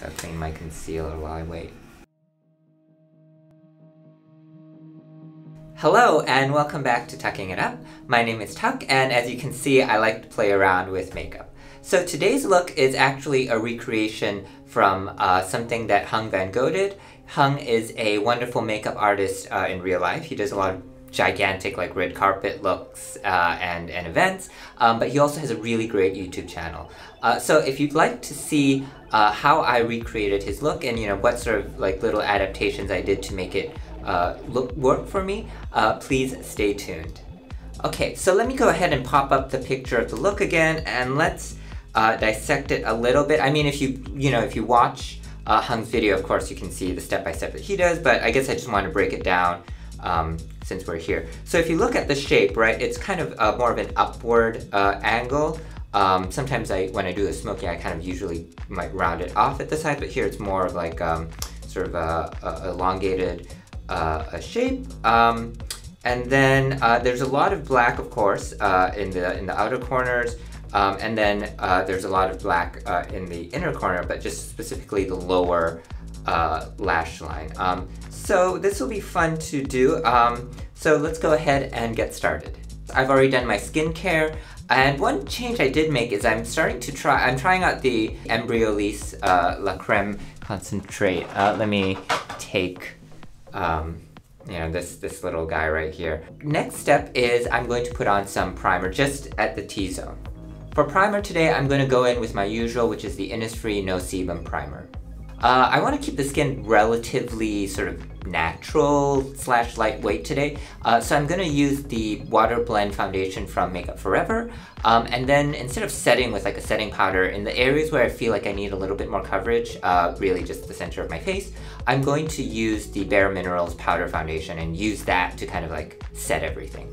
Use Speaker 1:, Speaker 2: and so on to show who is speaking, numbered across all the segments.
Speaker 1: Gotta clean my concealer while I wait. Hello and welcome back to Tucking It Up. My name is Tuck, and as you can see, I like to play around with makeup. So today's look is actually a recreation from something that Hung Vanngo did. Hung is a wonderful makeup artist in real life. He does a lot of gigantic like red carpet looks and events, but he also has a really great YouTube channel. So if you'd like to see how I recreated his look and what sort of like little adaptations I did to make it work for me, please stay tuned. Okay, so let me go ahead and pop up the picture of the look again, and let's dissect it a little bit. I mean, if you watch Hung's video, of course you can see the step-by-step that he does, but I guess I just want to break it down since we're here. So if you look at the shape, right, it's kind of more of an upward angle. Sometimes when I do a Smokey, I kind of usually might round it off at the side, but here it's more of like sort of a elongated shape. And then there's a lot of black, of course, in the outer corners. And then there's a lot of black in the inner corner, but just specifically the lower lash line. So this will be fun to do. So let's go ahead and get started. I've already done my skincare, and one change I did make is I'm trying out the Embryolisse La Creme Concentrate. Let me take this little guy right here. Next step is I'm going to put on some primer just at the T-zone. For primer today, I'm going to go in with my usual, which is the Innisfree No Sebum Primer. I want to keep the skin relatively sort of natural / lightweight today, so I'm going to use the Water Blend Foundation from Makeup Forever, and then instead of setting with like a setting powder, in the areas where I feel like I need a little bit more coverage, really just the center of my face, I'm going to use the Bare Minerals Powder Foundation and use that to kind of like set everything.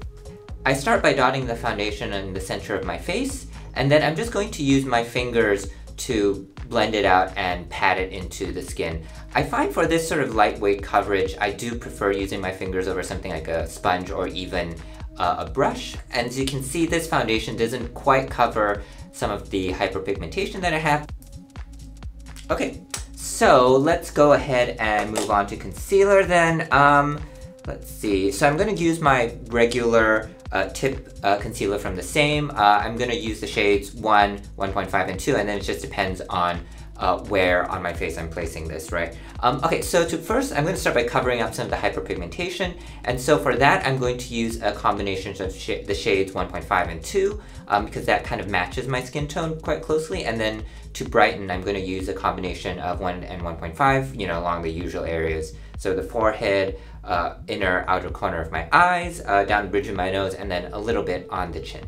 Speaker 1: I start by dotting the foundation in the center of my face, and then I'm just going to use my fingers to blend it out and pat it into the skin. I find for this sort of lightweight coverage, I do prefer using my fingers over something like a sponge or even a brush. And as you can see, this foundation doesn't quite cover some of the hyperpigmentation that I have. Okay, so let's go ahead and move on to concealer then. Let's see, so I'm going to use my regular tip concealer from the same. I'm going to use the shades 1, 1.5, and 2, and then it just depends on where on my face I'm placing this, right? Okay, so first I'm going to start by covering up some of the hyperpigmentation, and so for that I'm going to use a combination of the shades 1.5 and 2, because that kind of matches my skin tone quite closely, and then to brighten I'm going to use a combination of 1 and 1.5, along the usual areas. So the forehead, inner outer corner of my eyes, down the bridge of my nose, and then a little bit on the chin.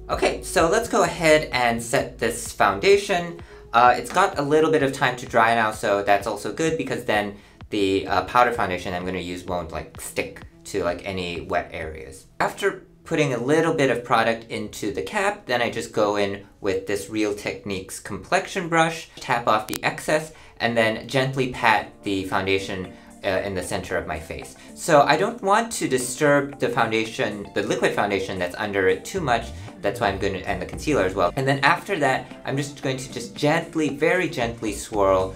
Speaker 1: Okay, so let's go ahead and set this foundation. It's got a little bit of time to dry now, so that's also good because then the powder foundation I'm going to use won't like stick to like any wet areas. After putting a little bit of product into the cap, then I just go in with this Real Techniques complexion brush, tap off the excess, and then gently pat the foundation in the center of my face. So I don't want to disturb the foundation, the liquid foundation that's under it too much. That's why I'm going to, and the concealer as well. And then after that, I'm just going to gently, very gently swirl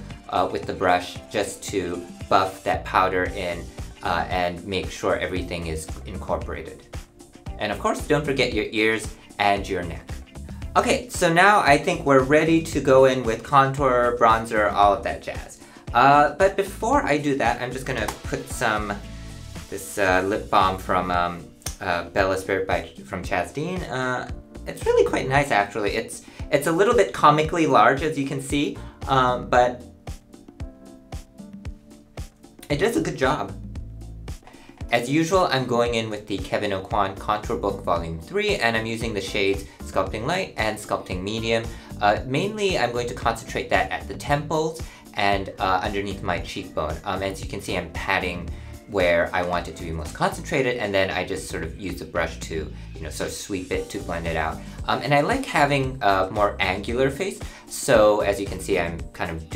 Speaker 1: with the brush just to buff that powder in and make sure everything is incorporated. And of course, don't forget your ears and your neck. Okay, so now I think we're ready to go in with contour, bronzer, all of that jazz. But before I do that, I'm just gonna put this lip balm from Bella Spirit from Chaz Dean. It's really quite nice actually. It's a little bit comically large, as you can see, but it does a good job. As usual, I'm going in with the Kevyn Aucoin Contour Book Volume 3, and I'm using the shades Sculpting Light and Sculpting Medium. Mainly, I'm going to concentrate that at the temples and underneath my cheekbone. As you can see, I'm patting where I want it to be most concentrated, and then I just sort of use the brush to, sort of sweep it to blend it out. And I like having a more angular face, so as you can see, I'm kind of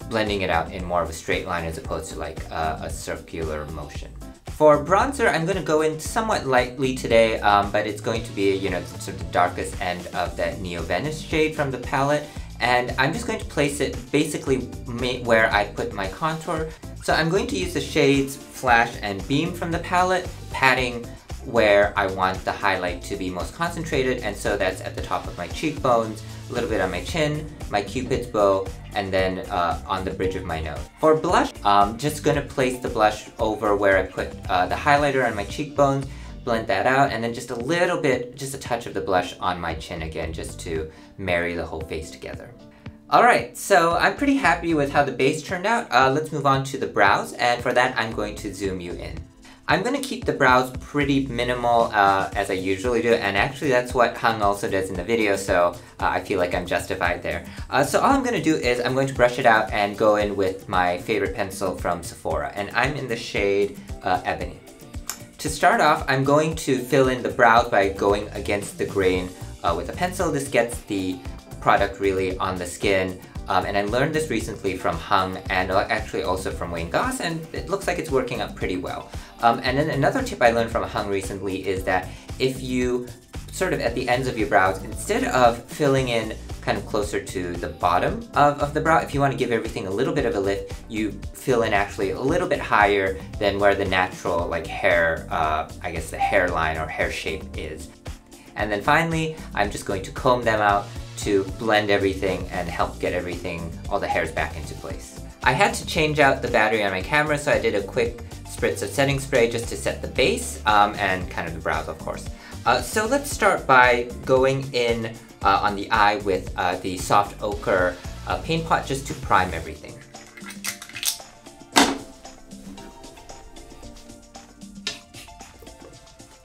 Speaker 1: blending it out in more of a straight line as opposed to like a circular motion. For bronzer, I'm going to go in somewhat lightly today, but it's going to be, sort of the darkest end of that Neo Venice shade from the palette. and I'm just going to place it basically where I put my contour. So I'm going to use the shades Flash and Beam from the palette, patting where I want the highlight to be most concentrated, and so that's at the top of my cheekbones, a little bit on my chin, my cupid's bow, and then on the bridge of my nose. For blush, I'm just going to place the blush over where I put the highlighter on my cheekbones, blend that out, and then just a little bit, just a touch of the blush on my chin again, just to marry the whole face together. Alright, so I'm pretty happy with how the base turned out. Let's move on to the brows, and for that I'm going to zoom you in. I'm going to keep the brows pretty minimal as I usually do, and actually that's what Hung also does in the video, so I feel like I'm justified there. So all I'm going to do is I'm going to brush it out and go in with my favorite pencil from Sephora, and I'm in the shade Ebony. To start off, I'm going to fill in the brows by going against the grain with a pencil. This gets the product really on the skin, and I learned this recently from Hung and actually also from Wayne Goss, and it looks like it's working out pretty well. And then another tip I learned from Hung recently is that if you sort of at the ends of your brows, instead of filling in kind of closer to the bottom of the brow, if you want to give everything a little bit of a lift, you fill in actually a little bit higher than where the natural like hair, I guess the hairline or hair shape is. And then finally, I'm just going to comb them out to blend everything and help get everything, all the hairs back into place. I had to change out the battery on my camera, so I did a quick spritz of setting spray just to set the base and kind of the brows, of course. So let's start by going in on the eye with the soft ochre paint pot just to prime everything.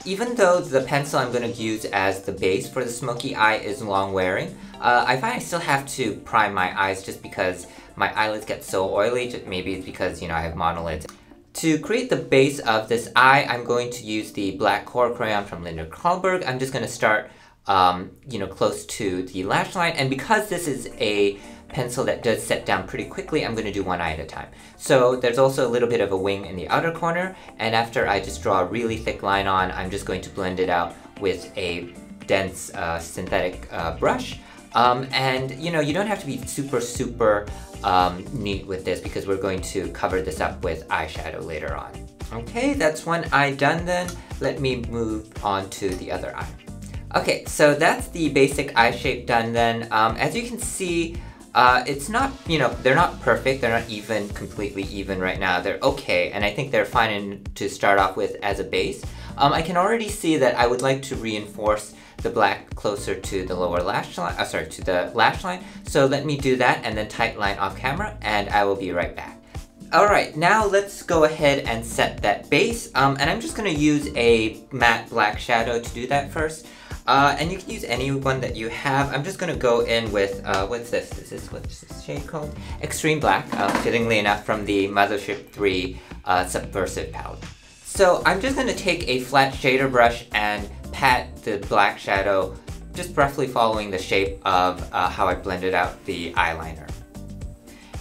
Speaker 1: Even though the pencil I'm going to use as the base for the smoky eye is long wearing, I find I still have to prime my eyes just because my eyelids get so oily. Maybe it's because, you know, I have monolids. To create the base of this eye, I'm going to use the black core crayon from Hallberg. I'm just going to start, you know, close to the lash line, and because this is a pencil that does set down pretty quickly, I'm going to do one eye at a time. So there's also a little bit of a wing in the outer corner, and after I just draw a really thick line on, I'm just going to blend it out with a dense synthetic brush. And you know, you don't have to be super neat with this because we're going to cover this up with eyeshadow later on. Okay, that's one eye done then. Let me move on to the other eye. Okay, so that's the basic eye shape done then. As you can see, it's not, you know, they're not perfect, they're not even completely even right now. They're okay, and I think they're fine to start off with as a base. I can already see that I would like to reinforce the black closer to the lower lash line, to the lash line. So let me do that and then tight line off camera, and I will be right back. Alright, now let's go ahead and set that base, and I'm just going to use a matte black shadow to do that first. And you can use any one that you have. I'm just going to go in with, what's this? What's this shade called? Extreme Black, fittingly enough from the Mothership III Subversive palette. So I'm just going to take a flat shader brush and pat the black shadow, just roughly following the shape of how I blended out the eyeliner.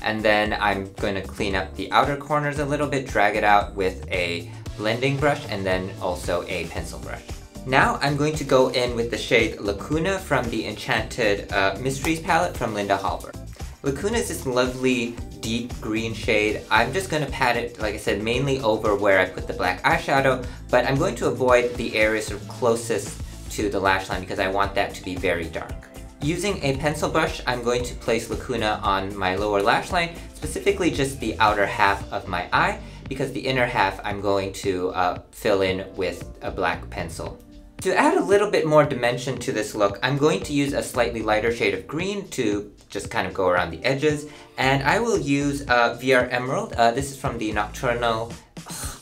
Speaker 1: And then I'm going to clean up the outer corners a little bit, drag it out with a blending brush, and then also a pencil brush. Now I'm going to go in with the shade Lacuna from the Enchanted Mysteries palette from Hallberg. Lacuna is this lovely deep green shade. I'm just going to pat it, like I said, mainly over where I put the black eyeshadow, but I'm going to avoid the areas sort of closest to the lash line because I want that to be very dark. Using a pencil brush, I'm going to place Lacuna on my lower lash line, specifically just the outer half of my eye, because the inner half I'm going to fill in with a black pencil. To add a little bit more dimension to this look, I'm going to use a slightly lighter shade of green to just kind of go around the edges, and I will use VR Emerald. This is from the Nocturnal,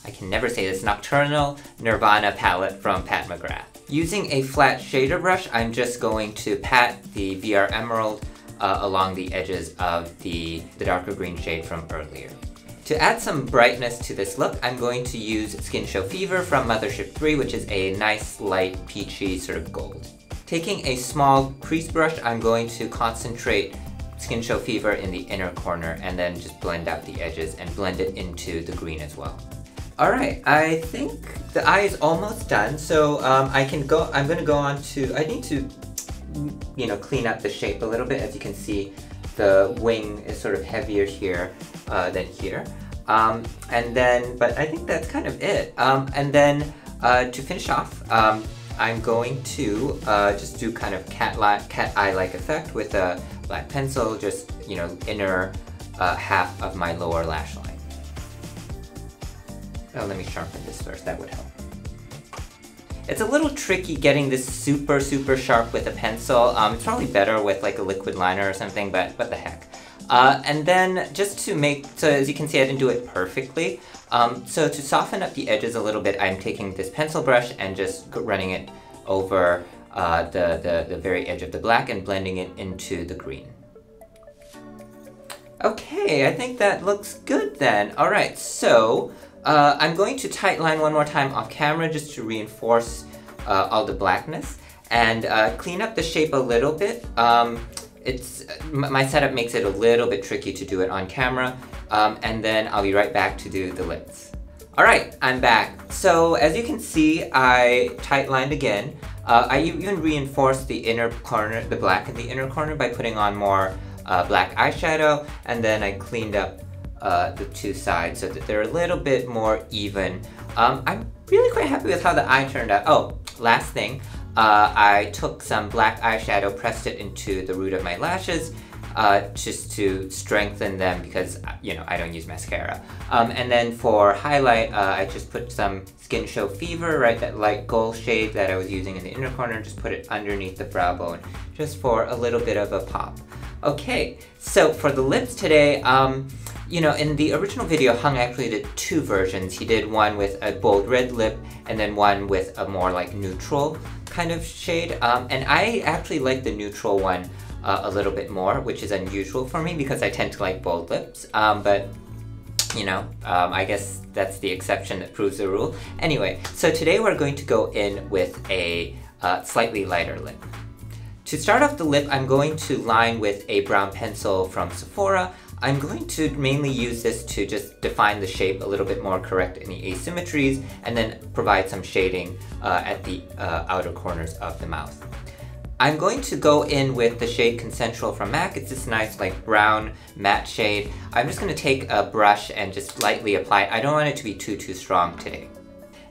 Speaker 1: I can never say this, Nocturnal Nirvana palette from Pat McGrath. Using a flat shader brush, I'm just going to pat the VR Emerald along the edges of the darker green shade from earlier. To add some brightness to this look, I'm going to use Skin Show Fever from Mothership III, which is a nice, light, peachy sort of gold. Taking a small crease brush, I'm going to concentrate Skin Show Fever in the inner corner and then just blend out the edges and blend it into the green as well. Alright, I think the eye is almost done, so I'm going to go on to, I need to you know, clean up the shape a little bit. As you can see, the wing is sort of heavier here than here. And then, but I think that's kind of it. And then to finish off, I'm going to just do kind of cat eye-like effect with a black pencil, just, you know, inner half of my lower lash line. Oh, let me sharpen this first, that would help. It's a little tricky getting this super sharp with a pencil. It's probably better with like a liquid liner or something, but what the heck. And then just to make, so as you can see, I didn't do it perfectly. So to soften up the edges a little bit, I'm taking this pencil brush and just running it over the very edge of the black and blending it into the green. Okay, I think that looks good then. All right, so I'm going to tight line one more time off camera just to reinforce all the blackness and clean up the shape a little bit. My setup makes it a little bit tricky to do it on camera, and then I'll be right back to do the lips. Alright, I'm back. So as you can see, I tight lined again. I even reinforced the inner corner, the black in the inner corner, by putting on more black eyeshadow, and then I cleaned up the two sides so that they're a little bit more even. I'm really quite happy with how the eye turned out. Oh, last thing, I took some black eyeshadow, pressed it into the root of my lashes, just to strengthen them because, you know, I don't use mascara. And then for highlight, I just put some Skin Show Fever, right, that light gold shade that I was using in the inner corner, just put it underneath the brow bone, just for a little bit of a pop. Okay, so for the lips today, you know, in the original video, Hung actually did two versions. He did one with a bold red lip, and then one with a more like neutral kind of shade. And I actually like the neutral one a little bit more, which is unusual for me because I tend to like bold lips. But, you know, I guess that's the exception that proves the rule. Anyway, so today we're going to go in with a slightly lighter lip. To start off the lip, I'm going to line with a brown pencil from Sephora. I'm going to mainly use this to just define the shape a little bit more, correct any asymmetries, and then provide some shading at the outer corners of the mouth. I'm going to go in with the shade Consensual from MAC. It's this nice like brown matte shade. I'm just going to take a brush and just lightly apply it. I don't want it to be too strong today.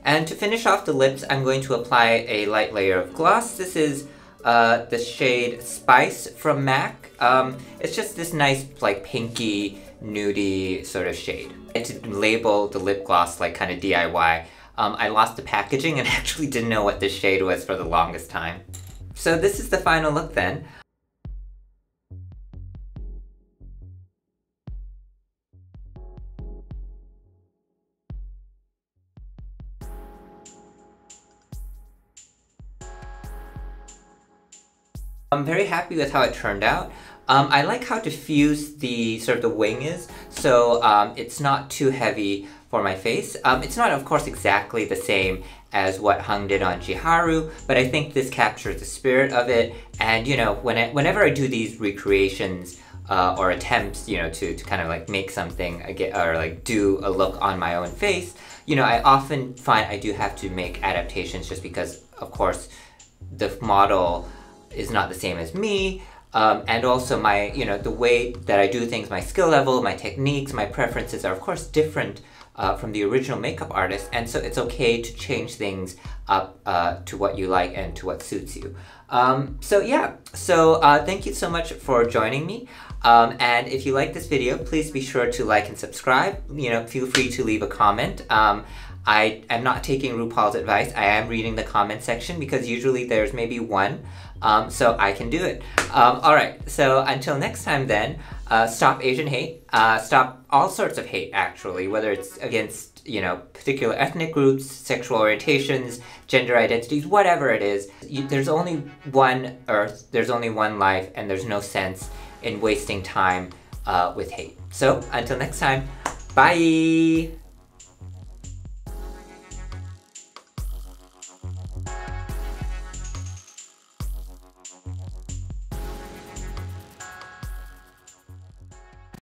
Speaker 1: And to finish off the lips, I'm going to apply a light layer of gloss. This is the shade Spice from MAC. It's just this nice like pinky, nudie sort of shade. And to label the lip gloss like kind of DIY, I lost the packaging and actually didn't know what this shade was for the longest time. So this is the final look then. I'm very happy with how it turned out. I like how diffused the sort of the wing is, so it's not too heavy for my face. It's not, of course, exactly the same as what Hung did on Jiharu, but I think this captures the spirit of it. And you know, whenever I do these recreations or attempts, you know, to kind of like make something or like do a look on my own face, you know, I often find I do have to make adaptations just because, of course, the model is not the same as me, and also my, you know, the way that I do things, my skill level, my techniques, my preferences are of course different from the original makeup artist, and so it's okay to change things up to what you like and to what suits you. So yeah, so thank you so much for joining me, and if you like this video, please be sure to like and subscribe. You know, feel free to leave a comment. I am not taking RuPaul's advice. I am reading the comment section because usually there's maybe one, so I can do it. Alright, so until next time then, stop Asian hate, stop all sorts of hate actually, whether it's against, you know, particular ethnic groups, sexual orientations, gender identities, whatever it is. There's only one Earth, there's only one life, and there's no sense in wasting time with hate. So until next time, bye!